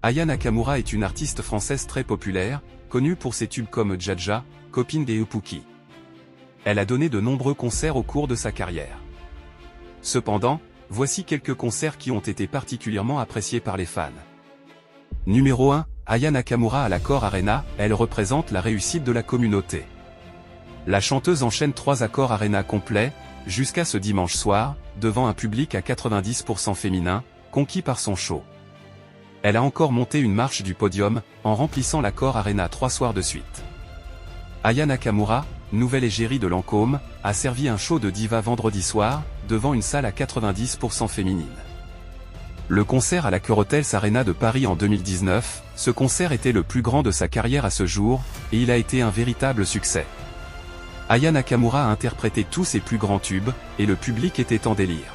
Aya Nakamura est une artiste française très populaire, connue pour ses tubes comme Dja, Copine et Upuki. Elle a donné de nombreux concerts au cours de sa carrière. Cependant, voici quelques concerts qui ont été particulièrement appréciés par les fans. Numéro 1, Aya Nakamura à l'Accor Arena, elle représente la réussite de la communauté. La chanteuse enchaîne 3 Accor Arena complets, jusqu'à ce dimanche soir, devant un public à 90% féminin, conquis par son show. Elle a encore monté une marche du podium, en remplissant l'Accor Arena 3 soirs de suite. Aya Nakamura, nouvelle égérie de Lancôme, a servi un show de diva vendredi soir, devant une salle à 90% féminine. Le concert à l'Accor Hotels Arena de Paris en 2019, ce concert était le plus grand de sa carrière à ce jour, et il a été un véritable succès. Aya Nakamura a interprété tous ses plus grands tubes, et le public était en délire.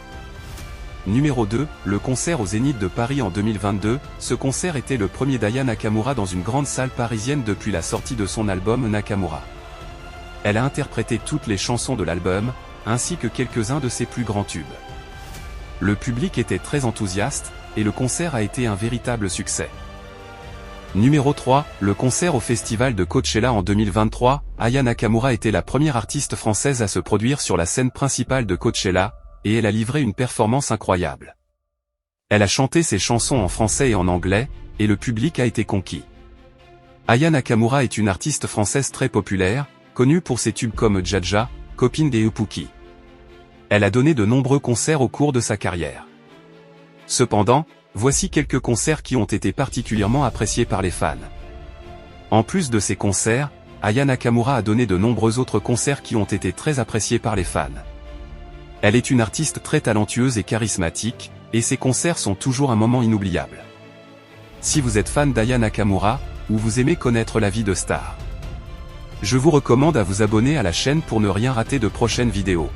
Numéro 2, le concert au Zénith de Paris en 2022, ce concert était le premier d'Aya Nakamura dans une grande salle parisienne depuis la sortie de son album Nakamura. Elle a interprété toutes les chansons de l'album, ainsi que quelques-uns de ses plus grands tubes. Le public était très enthousiaste, et le concert a été un véritable succès. Numéro 3, le concert au festival de Coachella en 2023, Aya Nakamura était la première artiste française à se produire sur la scène principale de Coachella, et elle a livré une performance incroyable. Elle a chanté ses chansons en français et en anglais, et le public a été conquis. Aya Nakamura est une artiste française très populaire, connue pour ses tubes comme Dja, Copine et Upuki. Elle a donné de nombreux concerts au cours de sa carrière. Cependant, voici quelques concerts qui ont été particulièrement appréciés par les fans. En plus de ces concerts, Aya Nakamura a donné de nombreux autres concerts qui ont été très appréciés par les fans. Elle est une artiste très talentueuse et charismatique, et ses concerts sont toujours un moment inoubliable. Si vous êtes fan d'Aya Nakamura, ou vous aimez connaître la vie de stars, je vous recommande à vous abonner à la chaîne pour ne rien rater de prochaines vidéos.